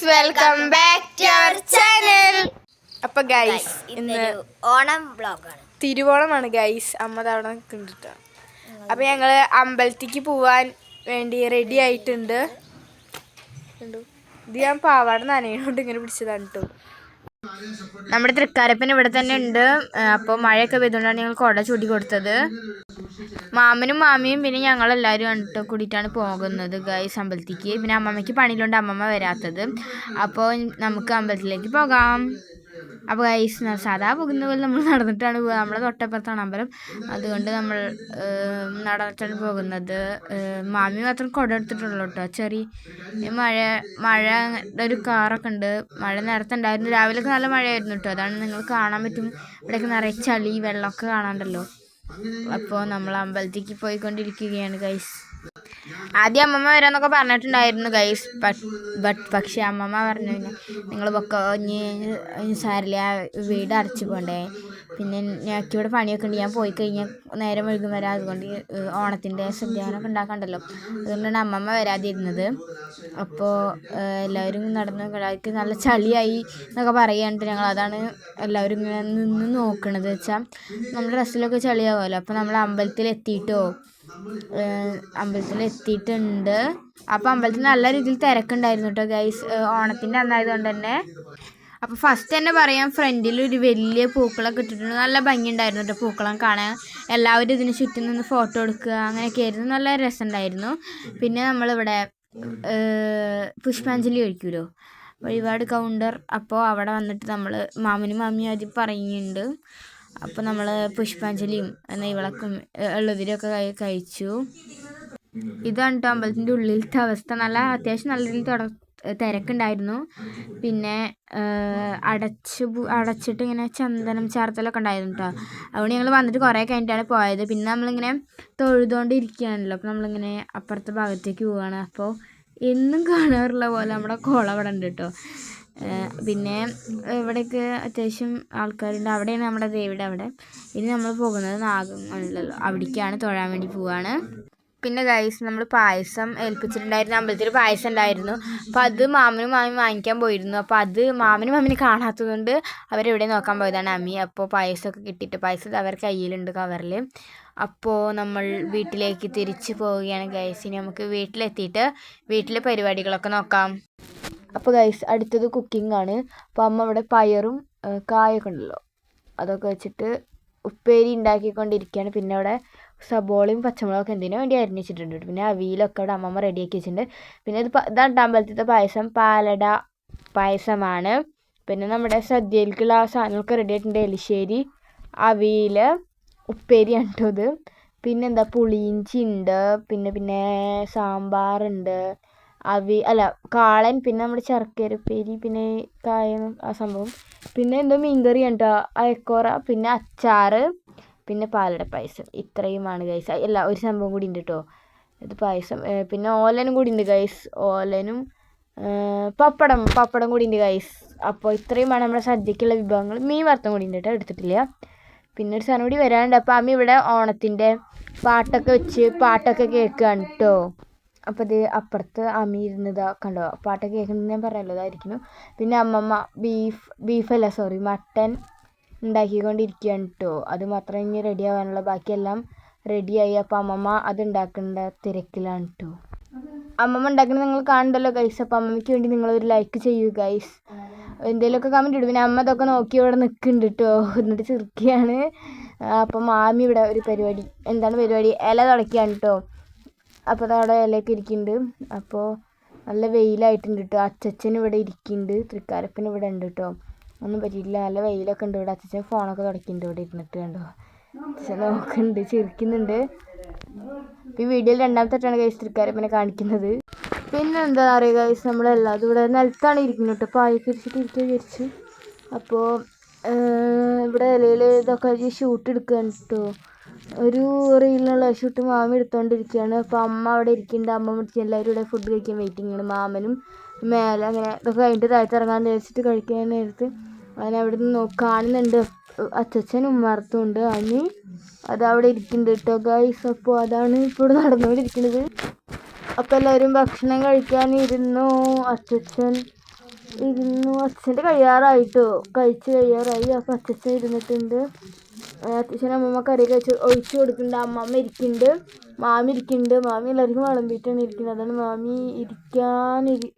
Welcome back to our channel. അപ്പൊ guys ഇന്ന് ഓണം വ്ളോഗാണ്. തിരുവോണമാണ് ഗൈസ്. അമ്മ തവണ കണ്ടിട്ടാ. അപ്പൊ ഞങ്ങള് അമ്പലത്തിക്ക് പോവാൻ വേണ്ടി റെഡി ആയിട്ടുണ്ട്. ഇത് ഞാൻ പാവാട നനയോണ്ട് ഇങ്ങനെ പിടിച്ചതാണ് കേട്ടോ. നമ്മുടെ തൃക്കാരപ്പൻ ഇവിടെ തന്നെ ഉണ്ട്. അപ്പോൾ മഴയൊക്കെ പെയ്തുകൊണ്ടാണ് ഞങ്ങൾ കുട ചൂടി കൊടുത്തത്. മാമനും മാമിയും പിന്നെ ഞങ്ങളെല്ലാവരും കൂടിയിട്ടാണ് പോകുന്നത് ഗൈസ് അമ്പലത്തിലേക്ക്. പിന്നെ അമ്മമ്മയ്ക്ക് പണിയിലുണ്ട്, അമ്മമ്മ വരാത്തത്. അപ്പോൾ നമുക്ക് അമ്പലത്തിലേക്ക് പോകാം. അപ്പോൾ ഗൈസ് സാധാ പോകുന്ന പോലെ നമ്മൾ നടന്നിട്ടാണ് പോകുക. നമ്മളെ തൊട്ടപ്പുറത്താണ് അമ്പലം, അതുകൊണ്ട് നമ്മൾ നടന്നിട്ടാണ് പോകുന്നത്. മാമി മാത്രം കുട എടുത്തിട്ടുള്ളൂ കേട്ടോ. ചെറിയ മഴ ഒരു കാറൊക്കെ ഉണ്ട്. മഴ നേരത്തെ ഉണ്ടായിരുന്നു, രാവിലെയൊക്കെ നല്ല മഴയായിരുന്നു കേട്ടോ. അതാണ് നിങ്ങൾ കാണാൻ പറ്റും, ഇവിടെയൊക്കെ നിറയെ ചളി വെള്ളമൊക്കെ കാണാണ്ടല്ലോ. അപ്പോൾ നമ്മൾ അമ്പലത്തിലേക്ക് പോയിക്കൊണ്ടിരിക്കുകയാണ് ഗൈസ്. ആദ്യം അമ്മമ്മ വരാന്നൊക്കെ പറഞ്ഞിട്ടുണ്ടായിരുന്നു ഗൈസ്. പക്ഷെ അമ്മമ്മ പറഞ്ഞു നിങ്ങൾ പൊക്കെ സാരില്ല, വീട് അടച്ചു പോകണ്ടേ, പിന്നെ ഞങ്ങൾക്കിവിടെ പണിയൊക്കെ ഉണ്ട്, ഞാൻ പോയി കഴിഞ്ഞാൽ നേരം വൈകും വരാം, അതുകൊണ്ട് ഓണത്തിൻ്റെ സദ്യാനൊക്കെ ഉണ്ടാക്കണ്ടല്ലോ, അതുകൊണ്ടാണ് അമ്മമ്മ വരാതിരുന്നത്. അപ്പോൾ എല്ലാവരും നടന്ന് കിടാക്ക് നല്ല ചളിയായി എന്നൊക്കെ പറയാണ്ട് ഞങ്ങൾ അതാണ് എല്ലാവരും ഇങ്ങനെ നിന്ന് നോക്കണത്. വെച്ചാൽ നമ്മുടെ ഡ്രസ്സിലൊക്കെ ചളിയാവുമല്ലോ. അപ്പോൾ നമ്മൾ അമ്പലത്തിലെത്തിയിട്ടുണ്ട്. അപ്പോൾ അമ്പലത്തിൽ നല്ല രീതിയിൽ തിരക്കുണ്ടായിരുന്നു കേട്ടോ ഗൈസ്, ഓണത്തിൻ്റെ അന്നായതുകൊണ്ട് തന്നെ. അപ്പോൾ ഫസ്റ്റ് തന്നെ പറയാം, ഫ്രണ്ടിൽ ഒരു വലിയ പൂക്കളൊക്കെ ഇട്ടിട്ടുണ്ട്. നല്ല ഭംഗിയുണ്ടായിരുന്നു കേട്ടോ പൂക്കളം കാണാൻ. എല്ലാവരും ഇതിന് ചുറ്റും നിന്ന് ഫോട്ടോ എടുക്കുക അങ്ങനെയൊക്കെ ആയിരുന്നു, നല്ല രസമുണ്ടായിരുന്നു. പിന്നെ നമ്മളിവിടെ പുഷ്പാഞ്ജലി കഴിക്കുമല്ലോ, വഴിപാട് കൗണ്ടർ. അപ്പോൾ അവിടെ വന്നിട്ട് നമ്മൾ മാമനും മാമിയും ആദ്യം പറയുന്നുണ്ട്. അപ്പോൾ നമ്മൾ പുഷ്പാഞ്ജലിയും നെയ്വിളക്കും എള്ളുതിരിയൊക്കെ കഴിച്ചു. ഇതാണ് കേട്ടോ അമ്പലത്തിൻ്റെ ഉള്ളിലത്തെ അവസ്ഥ. അത്യാവശ്യം നല്ല രീതിയിൽ തിരക്കുണ്ടായിരുന്നു. പിന്നെ അടച്ചിട്ട് ഇങ്ങനെ ചന്ദനം ചാർത്തലൊക്കെ ഉണ്ടായിരുന്നു കേട്ടോ. അതുകൊണ്ട് ഞങ്ങൾ വന്നിട്ട് കുറേ കഴിഞ്ഞിട്ടാണ് പോയത്. പിന്നെ നമ്മളിങ്ങനെ തൊഴുതുകൊണ്ടിരിക്കുകയാണല്ലോ, അപ്പോൾ നമ്മളിങ്ങനെ അപ്പുറത്തെ ഭാഗത്തേക്ക് പോവുകയാണ്. അപ്പോൾ എന്നും കാണാറുള്ള പോലെ നമ്മുടെ കുളം അവിടെ ഉണ്ട് കേട്ടോ. പിന്നെ ഇവിടെയൊക്കെ അത്യാവശ്യം ആൾക്കാരുണ്ട്. അവിടെയാണ് നമ്മുടെ ദേവിയുടെ അവിടെ. ഇനി നമ്മൾ പോകുന്നത് നാഗങ്ങളുണ്ടല്ലോ, അവിടേക്കാണ് തൊഴാൻ വേണ്ടി പോവുകയാണ്. പിന്നെ ഗൈസ് നമ്മൾ പായസം ഏൽപ്പിച്ചിട്ടുണ്ടായിരുന്നു, അമ്പലത്തിൽ പായസം ഉണ്ടായിരുന്നു. അപ്പോൾ അത് മാമനും മാമിയും വാങ്ങിക്കാൻ പോയിരുന്നു. അപ്പോൾ അത് മാമനും മാമിനെ കാണാത്തതുകൊണ്ട് അവരെവിടെ നോക്കാൻ പോയതാണ് അമ്മി. അപ്പോൾ പായസമൊക്കെ കിട്ടിയിട്ട് പായസം അവർ കയ്യിലുണ്ട് കവറിൽ. അപ്പോൾ നമ്മൾ വീട്ടിലേക്ക് തിരിച്ച് പോവുകയാണ് ഗൈസ്. ഇനി നമുക്ക് വീട്ടിലെത്തിയിട്ട് വീട്ടിലെ പരിപാടികളൊക്കെ നോക്കാം. അപ്പോൾ ഗൈസ് അടുത്തത് കുക്കിംഗ് ആണ്. അപ്പോൾ അമ്മ ഇവിടെ പയറും കായൊക്കെ ഉണ്ടല്ലോ അതൊക്കെ വെച്ചിട്ട് ഉപ്പേരി ഉണ്ടാക്കിക്കൊണ്ടിരിക്കുകയാണ്. പിന്നെ അവിടെ സബോളയും പച്ചമുളകൊക്കെ എന്തിനു വേണ്ടി അരിഞ്ഞിച്ചിട്ടുണ്ട്. പിന്നെ അവിയലൊക്കെ അവിടെ അമ്മമ്മ റെഡിയാക്കി വെച്ചിട്ടുണ്ട്. പിന്നെ ഇതാണ് അമ്പലത്തിലത്തെ പായസം, പാലട പായസമാണ്. പിന്നെ നമ്മുടെ സദ്യയിലേക്കുള്ള ആ സാധനങ്ങളൊക്കെ റെഡി ആയിട്ടുണ്ട്. എലിശ്ശേരി, അവിയൽ, ഉപ്പേരിയാണ് കേട്ടോ ഇത്. പിന്നെന്താ പുളിയിഞ്ചി ഉണ്ട്, പിന്നെ സാമ്പാറുണ്ട്, കാളൻ, പിന്നെ നമ്മുടെ ശർക്കര ഉപ്പേരി, പിന്നെ കായം ആ സംഭവം, പിന്നെ എന്തോ മീൻകറിയാണ് കേട്ടോ, അയക്കോറ, പിന്നെ അച്ചാറ്, പിന്നെ പാലട പായസം. ഇത്രയുമാണ് ഗൈസ്. അല്ല ഒരു സംഭവം കൂടി ഉണ്ട് കേട്ടോ, ഇത് പായസം. പിന്നെ ഓലനും കൂടി ഉണ്ട് ഗൈസ്, ഓലനും പപ്പടം കൂടി ഉണ്ട് ഗൈസ്. അപ്പോൾ ഇത്രയുമാണ് നമ്മുടെ സദ്യക്കുള്ള വിഭവങ്ങൾ. മീൻ വറുത്തും കൂടി ഉണ്ട് കേട്ടോ, എടുത്തിട്ടില്ല. പിന്നെ ഒരു സാധനം കൂടി വരാനുണ്ട്. അപ്പോൾ അമ്മ ഇവിടെ ഓണത്തിൻ്റെ പാട്ടൊക്കെ കേൾക്കുകയാണ് കേട്ടോ. അപ്പോൾ ഇത് അപ്പുറത്ത് അമ്മി ഇരുന്നതാ കണ്ടോ, പാട്ടൊക്കെ കേൾക്കുന്നത് ഞാൻ പറയാമല്ലോ, അതായിരിക്കുന്നു. പിന്നെ അമ്മമ്മ മട്ടൻ ഉണ്ടാക്കിക്കൊണ്ടിരിക്കുകയാണ് കേട്ടോ. അത് മാത്രം ഇനി റെഡി ആവാനുള്ള, ബാക്കിയെല്ലാം റെഡിയായി. അപ്പോൾ അമ്മമ്മ അത് ഉണ്ടാക്കേണ്ട തിരക്കിലാണ് കേട്ടോ. അമ്മമ്മ ഉണ്ടാക്കുന്നത് നിങ്ങൾ കാണണ്ടല്ലോ ഗൈസ്. അപ്പോൾ അമ്മമ്മയ്ക്ക് വേണ്ടി നിങ്ങളൊരു ലൈക്ക് ചെയ്യൂ ഗൈസ്, എന്തെങ്കിലുമൊക്കെ കമൻറ്റ് ഇടും. പിന്നെ അമ്മ ഇതൊക്കെ നോക്കി ഇവിടെ നിൽക്കുന്നുണ്ട് കേട്ടോ, എന്നിട്ട് ചിരിക്കുകയാണ്. അപ്പം മാമി ഇവിടെ ഒരു പരിപാടി, എന്താണ് പരിപാടി, ഇല തുടയ്ക്കുകയാണ് കേട്ടോ. അപ്പോൾ അതവിടെ ഇലയൊക്കെ ഇരിക്കുന്നുണ്ട്. അപ്പോൾ നല്ല വെയിലായിട്ടുണ്ട് കേട്ടോ. അച്ചച്ചൻ ഇവിടെ ഇരിക്കുന്നുണ്ട്, തൃക്കാരപ്പൻ ഇവിടെ ഉണ്ട് കേട്ടോ. ഒന്നും പറ്റിയിട്ടില്ല, നല്ല വെയിലൊക്കെ ഉണ്ട് ഇവിടെ. അച്ചച്ചൻ ഫോണൊക്കെ തുടയ്ക്കുന്നുണ്ട് ഇവിടെ ഇരുന്നിട്ട് കണ്ടോ. അച്ഛൻ നോക്കുന്നുണ്ട്, ചിരിക്കുന്നുണ്ട്. ഈ വീഡിയോയിൽ രണ്ടാമത്തെട്ടാണ് ഗൈസ് തൃക്കാരപ്പനെ കാണിക്കുന്നത്. പിന്നെ എന്താ പറയുക ഗൈസ്, നമ്മളെല്ലാതും ഇവിടെ നിലത്താണ് ഇരിക്കുന്നത് കേട്ടോ, പായൊക്കെ ഇരിച്ചിട്ട് ഇരിക്കുക വിചാരിച്ചു. അപ്പോൾ ഇവിടെ ഇലയിൽ ഇതൊക്കെ ഷൂട്ട് എടുക്കുകയാണ് കേട്ടോ. ഒരു റീലിനുള്ള ഷൂട്ട് മാമി എടുത്തുകൊണ്ടിരിക്കുകയാണ്. അപ്പോൾ അമ്മ അവിടെ ഇരിക്കുന്നുണ്ട്, അമ്മ വിളിച്ച് എല്ലാവരും ഇവിടെ ഫുഡ് കഴിക്കാൻ വെയിറ്റിംഗ് ആണ്. മാമനും മേലെ അങ്ങനെ ഇതൊക്കെ കഴിഞ്ഞിട്ട് താഴത്ത് ഇറങ്ങാൻ നേരിച്ചിട്ട് കഴിക്കാൻ നേരത്ത് അങ്ങനെ അവിടെ നിന്ന് കാണുന്നുണ്ട്. അച്ചച്ചൻ ഉമ്മർത്തുണ്ട്, അമ്മി അതവിടെ ഇരിക്കുന്നുണ്ട് കേട്ടോ ഗൈസ്. അപ്പോൾ അതാണ് ഇപ്പോൾ ഇവിടെ നടന്നുകൊണ്ടിരിക്കുന്നത്. അപ്പോൾ എല്ലാവരും ഭക്ഷണം കഴിക്കാനിരുന്നു. അച്ചച്ചൻ ഇരുന്നു. അച്ഛൻ്റെ കഴിയാറായിട്ടോ, കഴിച്ച് കഴിയാറായി. അപ്പോൾ അച്ഛൻ ഇരുന്നിട്ടുണ്ട്. അച്ഛൻ അമ്മമ്മ കറി ഒഴിച്ച് കൊടുക്കുന്നുണ്ട്. അമ്മമ്മ ഇരിക്കുന്നുണ്ട്, മാമി ഇരിക്കുന്നുണ്ട്. മാമി എല്ലാവർക്കും വിളമ്പിയിട്ടാണ് ഇരിക്കുന്നത്. അതാണ് മാമി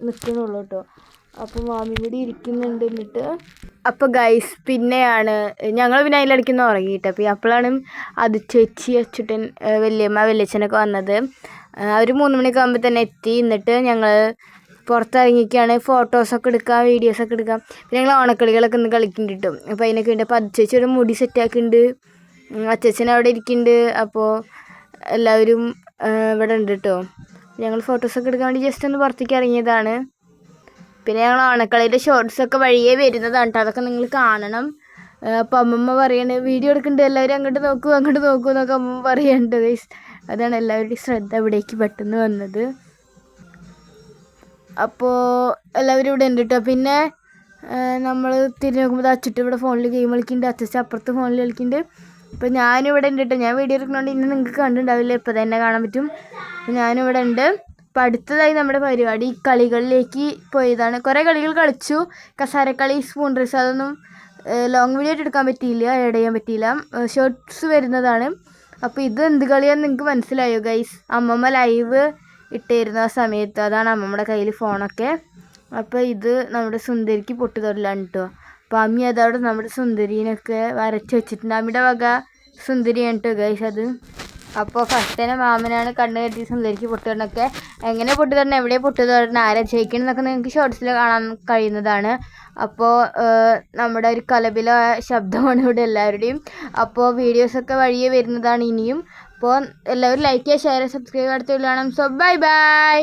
നിൽക്കണുള്ളൂ കേട്ടോ. അപ്പോൾ മാമി കൂടി ഇരിക്കുന്നുണ്ട്. എന്നിട്ട് അപ്പോൾ ഗൈസ് പിന്നെയാണ് ഞങ്ങൾ പിന്നെ അതിലടിക്കുന്ന ഉറങ്ങിയിട്ട്. അപ്പോൾ അപ്പോഴാണ് അത് ചേച്ചി അച്ഛൻ വല്യമ്മ വലിയച്ഛനൊക്കെ വന്നത്. ഒരു 3 മണിയൊക്കെ ആകുമ്പോൾ തന്നെ എത്തി. എന്നിട്ട് ഞങ്ങൾ പുറത്തിറങ്ങിയൊക്കെയാണ് ഫോട്ടോസൊക്കെ എടുക്കാം, വീഡിയോസൊക്കെ എടുക്കാം. പിന്നെ ഞങ്ങൾ ഓണക്കളികളൊക്കെ ഒന്ന് കളിക്കുന്നുണ്ട് കേട്ടോ. അപ്പോൾ അതിനൊക്കെ ഉണ്ട്. അപ്പോൾ ചേച്ചി ഒരു മുടി സെറ്റാക്കുന്നുണ്ട്, അച്ഛൻ അവിടെ ഇരിക്കുന്നുണ്ട്. അപ്പോൾ എല്ലാവരും ഇവിടെ ഉണ്ട് കേട്ടോ. ഞങ്ങൾ ഫോട്ടോസൊക്കെ എടുക്കാൻ വേണ്ടി ജസ്റ്റ് ഒന്ന് പുറത്തേക്ക് ഇറങ്ങിയതാണ്. പിന്നെ ഞങ്ങൾ ഓണക്കളിയുടെ ഷോർട്സൊക്കെ വഴിയേ വരുന്നതാണ് കേട്ടോ. അതൊക്കെ നിങ്ങൾ കാണണം. അപ്പോൾ അമ്മമ്മ പറയണേ വീഡിയോ എടുക്കുന്നുണ്ട്, എല്ലാവരും അങ്ങോട്ട് നോക്കൂ എന്നൊക്കെ അമ്മമ്മ പറയുന്നുണ്ട് ഗൈസ്. അതാണ് എല്ലാവരുടെയും ശ്രദ്ധ ഇവിടേക്ക് പെട്ടെന്ന് വന്നത്. അപ്പോൾ എല്ലാവരും ഇവിടെ ഉണ്ട് കേട്ടോ. പിന്നെ നമ്മൾ തിരിഞ്ഞ് നോക്കുമ്പോൾ അച്ഛട്ട് ഇവിടെ ഫോണിൽ ഗെയിം കളിക്കുന്നുണ്ട്, അച്ഛൻ അപ്പുറത്ത് ഫോണിൽ കളിക്കുന്നുണ്ട്. അപ്പോൾ ഞാനിവിടെ ഉണ്ട് കേട്ടോ. ഞാൻ വീഡിയോ എടുക്കുന്നതുകൊണ്ട് ഇന്ന് നിങ്ങൾക്ക് കണ്ടിട്ടുണ്ടാവില്ല, ഇപ്പോൾ തന്നെ കാണാൻ പറ്റും. അപ്പോൾ ഞാനിവിടെ ഉണ്ട്. അപ്പോൾ അടുത്തതായി നമ്മുടെ പരിപാടി കളികളിലേക്ക് പോയതാണ്. കുറേ കളികൾ കളിച്ചു. കസാരക്കളി, സ്പൂൺ റേസ്, അതൊന്നും ലോങ് വീഡിയോ ആയിട്ട് എടുക്കാൻ പറ്റിയില്ല, ആഡ് ചെയ്യാൻ പറ്റിയില്ല. ഷോർട്സ് വരുന്നതാണ്. അപ്പോൾ ഇത് എന്ത് കളിയാണെന്ന് നിങ്ങൾക്ക് മനസ്സിലായോ ഗൈസ്? അമ്മമ്മ ലൈവ് ഇട്ടിരുന്ന ആ സമയത്ത് അതാണ് അമ്മമ്മയുടെ കയ്യിൽ ഫോണൊക്കെ. അപ്പോൾ ഇത് നമ്മുടെ സുന്ദരിക്ക് പൊട്ടുതൊടലാണ് കേട്ടോ. അപ്പോൾ അമ്മി അതവിടെ നമ്മുടെ സുന്ദരീനൊക്കെ വരച്ച് വെച്ചിട്ടുണ്ട്. അമ്മയുടെ വക സുന്ദരിയാണ് കേട്ടോ ഗൈസ് അത്. അപ്പോൾ ഫസ്റ്റ് തന്നെ മാമനാണ് കണ്ണ് കെട്ടി സുന്ദരിക്ക് പൊട്ടുതൊടനൊക്കെ. എങ്ങനെ പൊട്ടുതൊടണം, എവിടെ പൊട്ടുതൊടണം, ആരാ ജയിക്കണം എന്നൊക്കെ നിങ്ങൾക്ക് ഷോർട്സിൽ കാണാൻ കഴിയുന്നതാണ്. അപ്പോൾ നമ്മുടെ ഒരു കലപില ശബ്ദമാണ് ഇവിടെ എല്ലാവരുടെയും. അപ്പോൾ വീഡിയോസൊക്കെ വഴിയേ വരുന്നതാണ് ഇനിയും. അപ്പോൾ എല്ലാവരും ലൈക്ക് ചെയ്യുക, ഷെയർ ചെയ്യുക, സബ്സ്ക്രൈബ് അടുത്തുള്ള കാണാം. So bye bye.